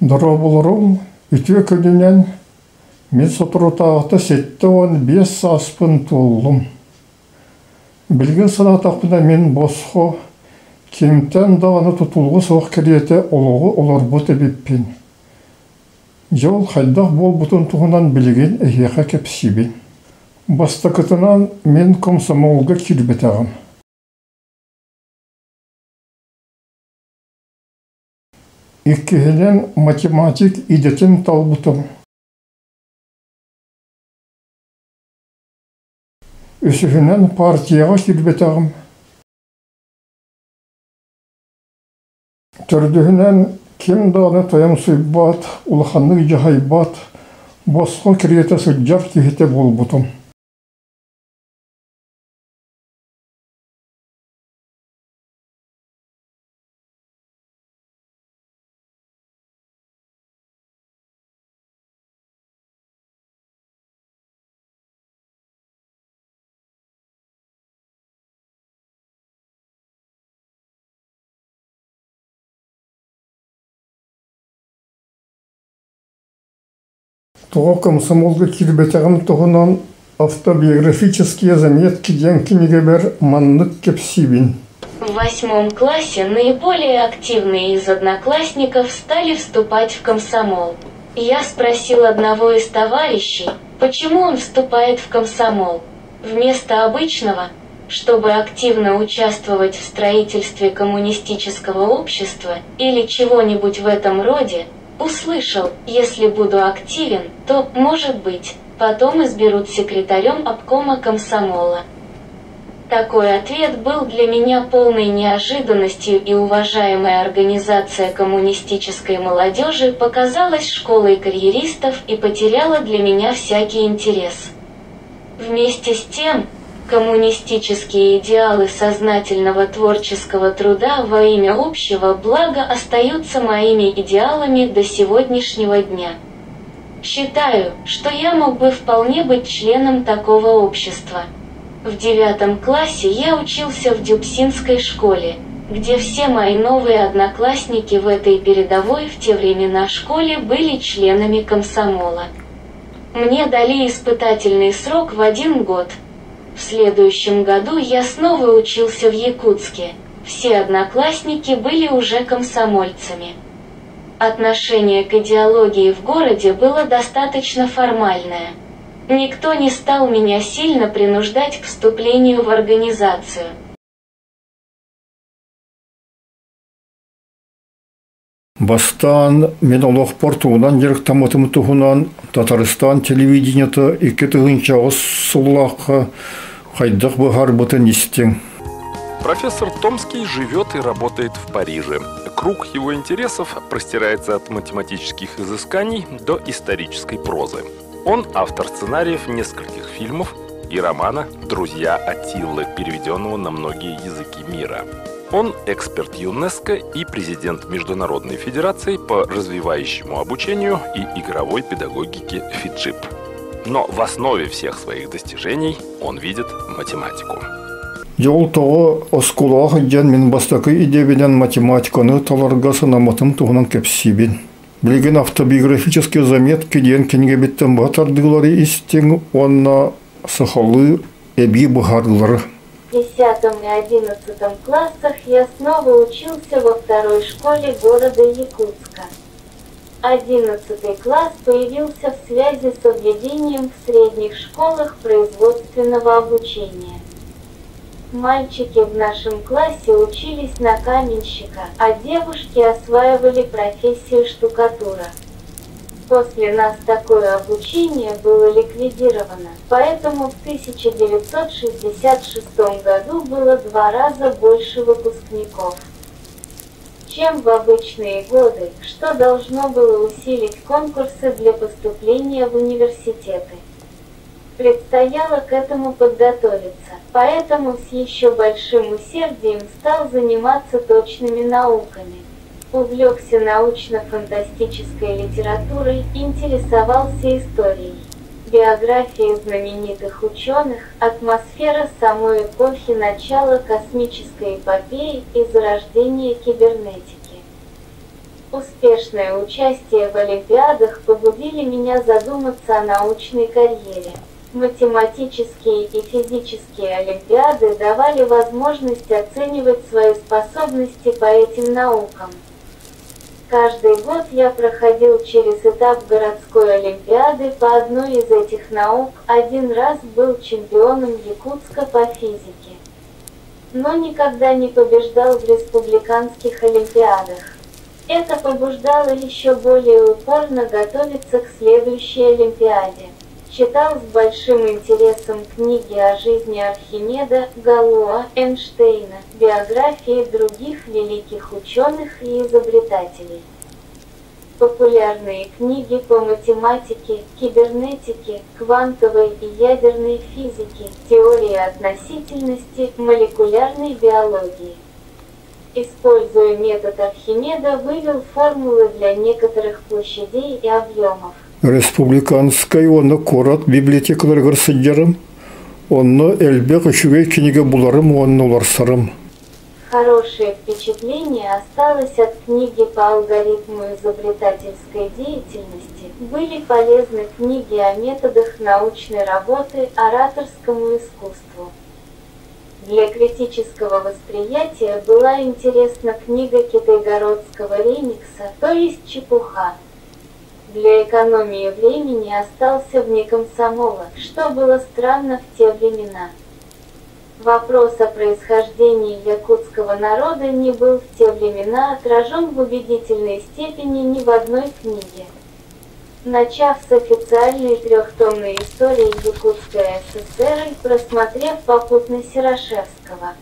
Дорабылырым үтө күнінен мен сотырутағыта сетті он 5 саспын толлым. Білген санатақпына мен босқо кемтен дағаны тұтылғы соқ кереті олығы олар бұты беппен. Жол қайдақ бол бұтын тұғынан білген әйеқа кепсибен. Бастақытынан мен комсомолға кірбетағым. Иккеһелен математик идетін талбытым. Өсіхінен партияға кірбетағым. Түрдіхінен кем дағаны таям сұйбат, ұлықанның жағайбат, босқо кіреті сұджар кехеті болбытым. Туға комсомолға кірбетағым тұғынан автобиографические заметки ден книге бер маннык кепсибин. В 8 классе наиболее активные из одноклассников стали вступать в комсомол. Я спросил одного из товарищей, почему он вступает в комсомол. Вместо обычного, чтобы активно участвовать в строительстве коммунистического общества или чего-нибудь в этом роде, услышал, если буду активен, то, может быть, потом изберут секретарем обкома комсомола. Такой ответ был для меня полной неожиданностью, и уважаемая организация коммунистической молодежи показалась школой карьеристов и потеряла для меня всякий интерес. Вместе с тем, коммунистические идеалы сознательного творческого труда во имя общего блага остаются моими идеалами до сегодняшнего дня. Считаю, что я мог бы вполне быть членом такого общества. В 9 классе я учился в Дюбсинской школе, где все мои новые одноклассники в этой передовой в те времена школе были членами комсомола. Мне дали испытательный срок в 1 год. В следующем году я снова учился в Якутске. Все одноклассники были уже комсомольцами. Отношение к идеологии в городе было достаточно формальное. Никто не стал меня сильно принуждать к вступлению в организацию. Бастан мен олық портуынан ерік таматымы тұғынан Татарстан телевидениеті 2 тығынчағыз сұллаққа қайдық бұхар бұтын істен. Профессор Томский живет и работает в Париже. Круг его интересов простирается от математических изысканий до исторической прозы. Он автор сценариев нескольких фильмов и романа «Друзья Аттилы», переведенного на многие языки мира. Он эксперт ЮНЕСКО и президент Международной федерации по развивающему обучению и игровой педагогике ФИДЖИП. Но в основе всех своих достижений он видит математику. Жол тоғы оскулағы жан мен бастақы идебеден математиканы таларға сынаматым тұғынан кепсибен. Білген автобиографические заметки ден кенге беттен батардылары истен, онна сахалы эби бұхардылары. В 10 и 11 классах я снова учился во второй школе города Якутска. 11 класс появился в связи с введением в средних школах производственного обучения. Мальчики в нашем классе учились на каменщика, а девушки осваивали профессию штукатура. После нас такое обучение было ликвидировано, поэтому в 1966 году было 2 раза больше выпускников, чем в обычные годы, что должно было усилить конкурсы для поступления в университеты. Предстояло к этому подготовиться, поэтому с еще большим усердием стал заниматься точными науками. Увлекся научно-фантастической литературой, интересовался историей, биографией знаменитых ученых, атмосфера самой эпохи начала космической эпопеи и зарождения кибернетики. Успешное участие в олимпиадах побудили меня задуматься о научной карьере. Математические и физические олимпиады давали возможность оценивать свои способности по этим наукам. Каждый год я проходил через этап городской олимпиады по одной из этих наук, один раз был чемпионом Якутска по физике. Но никогда не побеждал в республиканских олимпиадах. Это побуждало еще более упорно готовиться к следующей олимпиаде. Читал с большим интересом книги о жизни Архимеда, Галлея, Эйнштейна, биографии других великих ученых и изобретателей. Популярные книги по математике, кибернетике, квантовой и ядерной физике, теории относительности, молекулярной биологии. Используя метод Архимеда, вывел формулы для некоторых площадей и объемов. Республиканская онны корат библиотекалар сыдjarым, онны элбек үшүгей киниге буларым, онны уларсарым. Хорошее впечатление осталось от книги по алгоритму изобретательской деятельности. Были полезны книги о методах научной работы, ораторскому искусству. Для критического восприятия была интересна книга Китайгородского Ремикса, то есть чепуха. Для экономии времени остался вне комсомола, что было странно в те времена. Вопрос о происхождении якутского народа не был в те времена отражен в убедительной степени ни в одной книге. Начав с официальной трехтомной истории Якутской ССР и просмотрев попутно Серошевского,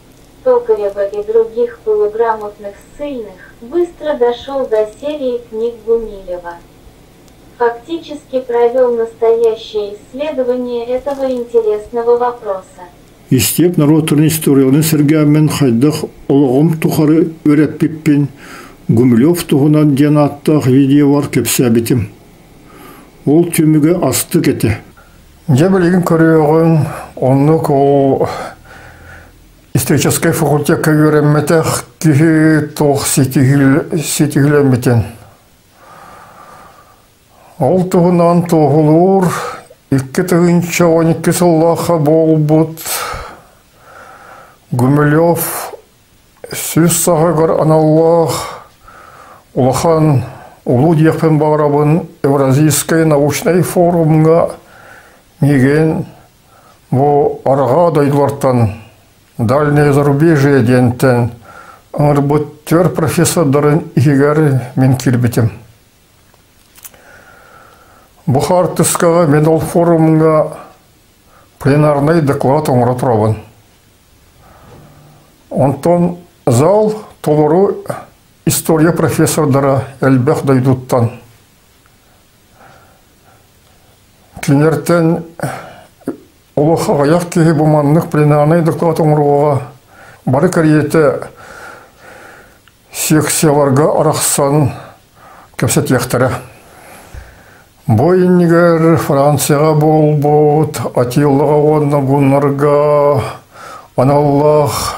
Токарева и других полуграмотных ссыльных, быстро дошел до серии книг Гумилева. Фактически провел настоящее исследование этого интересного вопроса. Истеп народтарын историяларын сергәмен хайдах олығым тухары өрәппеппен Гумилев туғынан ден аттақ видео бар кепсәбетім. Ол түміге асты кете. Дебілеген көріғын, онық ол исторический факультет көверемметех кихи тоқ сетігілемметен. Ол туғынан тоғылур, 2012 сыллаға бол бұд. Гумилев сөз сағығыр аналлах улахан улу дияқпен бағырабын Евразийской научной форумға меген бұл арға дайдылартан дальнее зарубежие дентен аңырбыттер профессордарын игер мен келбетім. Бұхар тұскаға мен ол форумға пленарный доклад оңыра тұрабын. Онтон зал толыру история профессордара әлбәқ дайдуттан. Кенертен олық ағаяқ кеге бұманлық пленарный доклад оңыруға бары кәрiyete секцияларға арақсан көпсет яқтары. Бойнигер Францияға бол бұд, Атилыға онна бұнларға, аналлах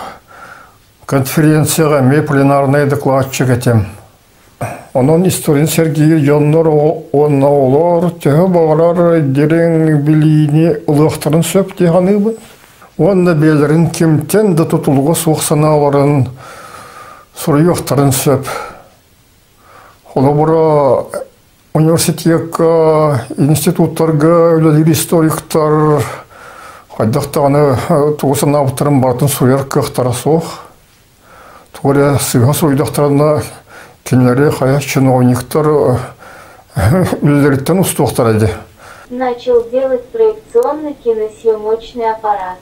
конференцияға ме пленарный докладчик етем. Онын историн Сергей Жоннор онна олар, тегі бағалар дерен білейіне ұлықтарын сөп деганы бұ. Онна белерін кемтен да тұтылғы соқсаналарын сұрыйықтарын сөп. Олы бұра университетка, институттарға, өлелер историктар, қайдақтағаны тұғысын абыттарын бартын сұрер көқтара соқ. Туғыря сыға сұрыйдақтарына кенелері қая чиновниктар өлелеріттен ұстуқтар еді. Начал делать проекционный киносъемочный аппарат.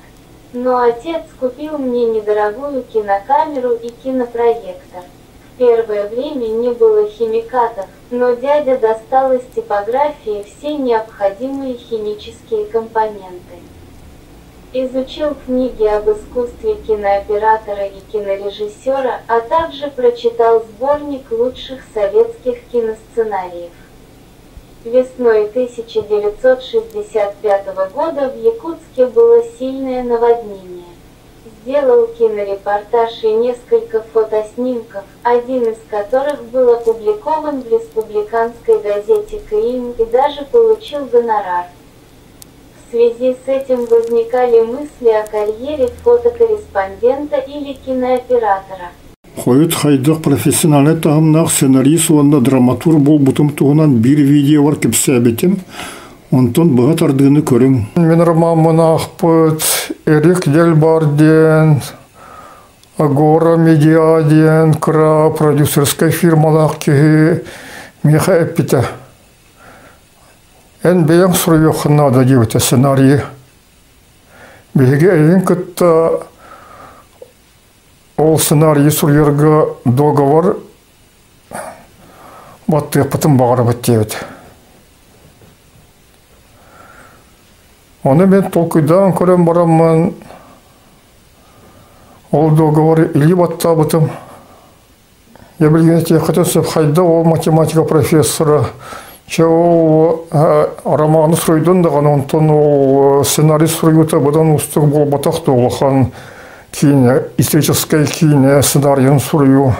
Но отец купил мне недорогую кинокамеру и кинопроектор. В первое время не было химикатов, но дядя достал из типографии все необходимые химические компоненты. Изучил книги об искусстве кинооператора и кинорежиссера, а также прочитал сборник лучших советских киносценариев. Весной 1965 года в Якутске было сильное наводнение. делал кинорепортаж и несколько фотоснимков, один из которых был опубликован в республиканской газете «КИИМ» и даже получил гонорар. В связи с этим возникали мысли о карьере фотокорреспондента или кинооператора. Хойт хайдах профессиональный тағымнақ сценарист онда драматург бол бұтым туғынан бір видео бар кепсәбетім. Онтон бұға тардығыны көрің. Мен роман ақпыт, Эрик Дельбарден, Агора Медиаден, Кра, продюсерская фирмалақ кеге меха әппеті. Ән бәяң сұры еқынна да дебеті сценарии. Беге әйін күтті ол сценарий сұрерге договор баттық бұтым бағары біттебет. Оны мен толкуйдан көрем барамын. Ол договор или батта бұтым. Я білгенде қытысып қайда ол математика профессора. Че ол романы сұройдың даған, онтан ол сценарий сұройыта бұдан ұстық бол батақты олыған кейіне, историческай кейіне сценарийын сұрою.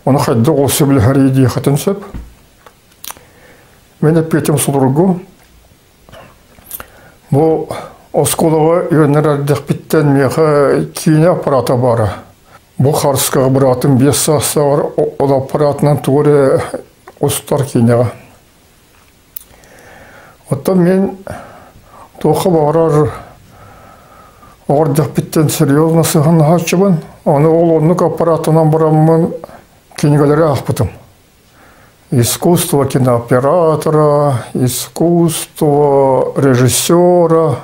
Оны қайда ол сөбіл әрейді қатын сөп. Мен әппетім сұлырғы. Бұл осколығы үйенер әрдек біттен меға кейіне аппарата бары. Бұл қарысқаға бұратың 5 сақса бар, ол аппаратынан туғыры ұстар кейінеға. Оттан мен тоқы бағарар оғырдық біттен серьезно сығын ғачыбын. Оны ол онық аппаратынан бұрамын кейінелері ақпытым. Искусство кинооператора, искусство режиссера.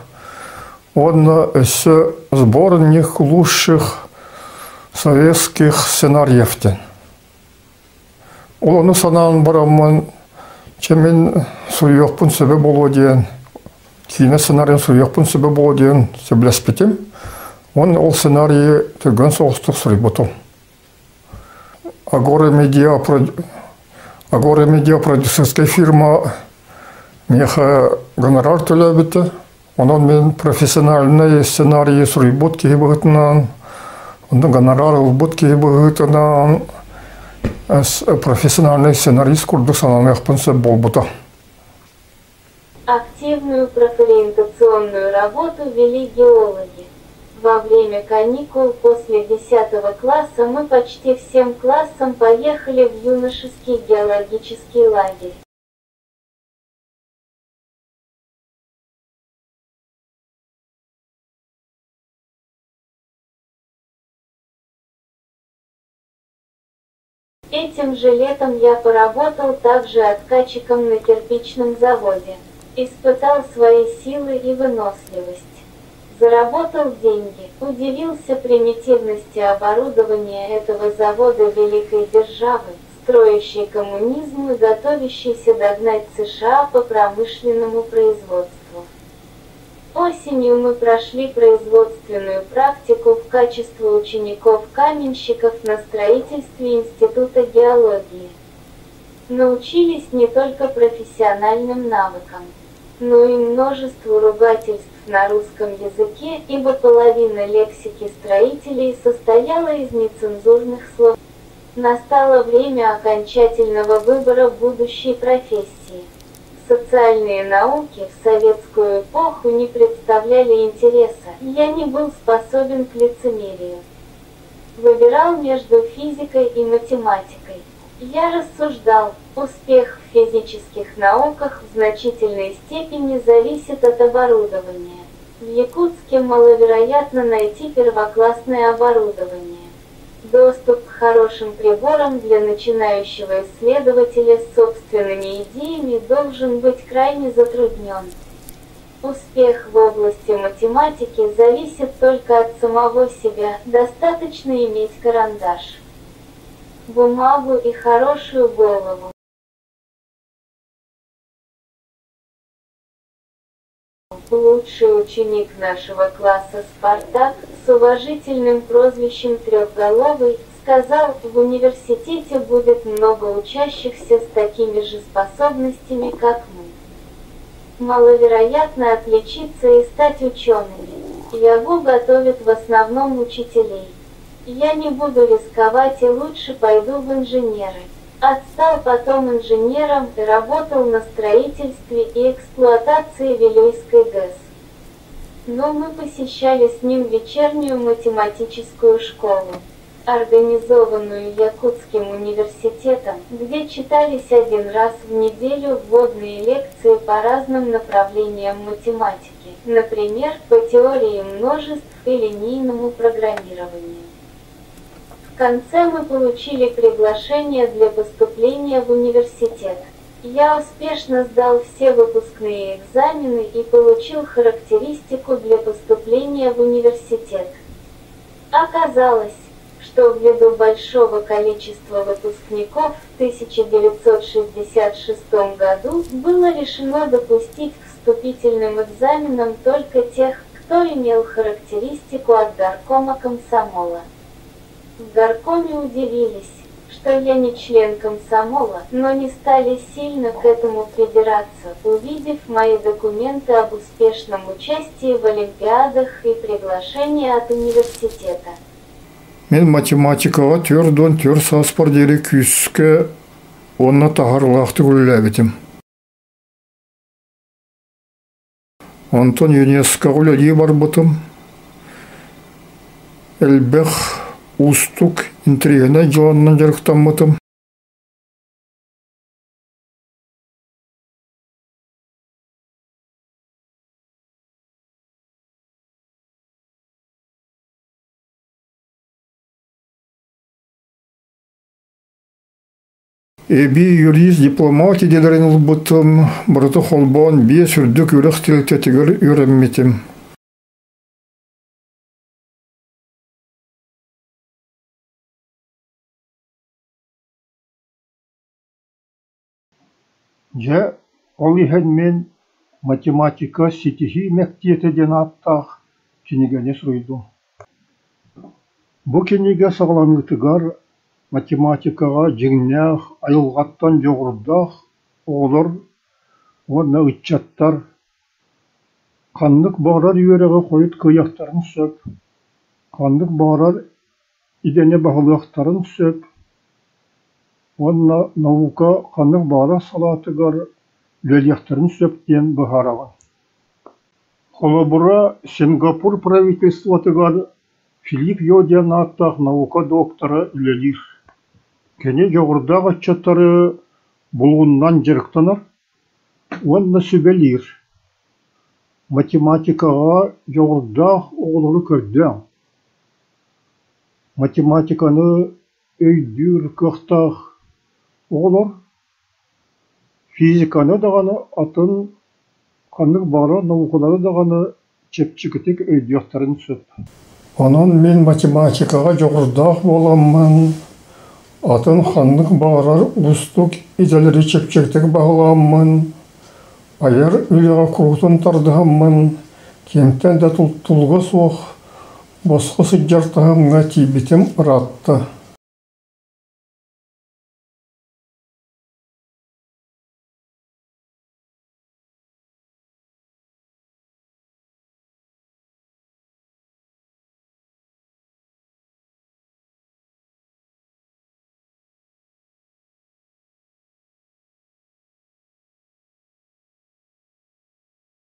Он сборник лучших советских сценариев. Оны санан барамын, чем мен суйықпын сөбе болу дейін, кейіне сценарийін суйықпын сөбе болу дейін сөбілеспетем. Ол сценарий түрген соғыстық сұрай бұтым. Агора Медиа продюсерская фирма меха гонорар төләбіті. Онан мен профессиональный сценарий сұрай бұт кейі бұғытынан, ондан гонорар бұт кейі бұғытынан, профессиональный сценарист курдық сананы әқпінсі бол бұта. Активную профориентационную работу вели геологи. Во время каникул после 10 класса мы почти всем классом поехали в юношеский геологический лагерь. Этим же летом я поработал также откатчиком на кирпичном заводе. Испытал свои силы и выносливость. Заработал деньги, удивился примитивности оборудования этого завода великой державы, строящей коммунизм и готовящейся догнать США по промышленному производству. Осенью мы прошли производственную практику в качестве учеников-каменщиков на строительстве Института геологии. Научились не только профессиональным навыкам, но и множеству ругательств на русском языке, ибо половина лексики строителей состояла из нецензурных слов. Настало время окончательного выбора будущей профессии. Социальные науки в советскую эпоху не представляли интереса, я не был способен к лицемерию. Выбирал между физикой и математикой. Я рассуждал, успех в физических науках в значительной степени зависит от оборудования. В Якутске маловероятно найти первоклассное оборудование. Доступ к хорошим приборам для начинающего исследователя с собственными идеями должен быть крайне затруднен. Успех в области математики зависит только от самого себя, достаточно иметь карандаш, бумагу и хорошую голову. Лучший ученик нашего класса Спартак, с уважительным прозвищем Трехголовый, сказал, в университете будет много учащихся с такими же способностями, как мы. Маловероятно отличиться и стать учеными. ЯГУ готовит в основном учителей. Я не буду рисковать и лучше пойду в инженеры. Отстал потом инженером и работал на строительстве и эксплуатации Вилюйской ГЭС. Но мы посещали с ним вечернюю математическую школу, организованную Якутским университетом, где читались один раз в неделю вводные лекции по разным направлениям математики, например, по теории множеств и линейному программированию. В конце мы получили приглашение для поступления в университет. Я успешно сдал все выпускные экзамены и получил характеристику для поступления в университет. Оказалось, что ввиду большого количества выпускников в 1966 году было решено допустить к вступительным экзаменам только тех, кто имел характеристику от горкома комсомола. В горкоме удивились, что я не член комсомола, но не стали сильно к этому придираться, увидев мои документы об успешном участии в олимпиадах и приглашение от университета. Мен математикага төрдөн төр саспар дери күске онна тахарлақты гүлләбитим. Онтон ЮНЕСКО гүләди барбытым. Элбех устук интригена жыланнан жарықтанмытым. Эби юрист дипломатия дедерин улбытым, бұрыты холбон бие сүрдік үріқ тілтетігір үйренметім. Жа, ол ихен мен математика сетихи мәктиеті ден аттақ кенегене сұйдым. Бұ кенеге сағыланғытығар математикаға жеңнәқ, айылғаттан жоғырдақ, оғылыр, оны үтчаттар, қандық бағарар үйеріға қойыт көйяқтарын сөп, қандық бағарар идене бағылықтарын сөп, оны наука қандық бағарар салатығар лөлияқтарын сөптен бұхараған. Холобыра Сингапур правительствотығар Филипп Йоден аттақ наука доктора үлелер. Кене жоғырдақ отчаттары бұлғыннан жырықтанар, онны сөбелер. Математикаға жоғырдақ оғылыры көрден. Математиканы өйдір көқтақ оғылыр. Физиканы дағаны атын қандық бары наукалары дағаны чепчікітік өйдіяқтарын сөп. Онын мен математикаға жоғырдақ боламын. Атын хандық бағарар ұстық иделері чепчектік бағыламын. Айар үліға құғытын тардығамын. Кемттен де тұлғы соқ, босқы сұджартығымға тибетім ұратты.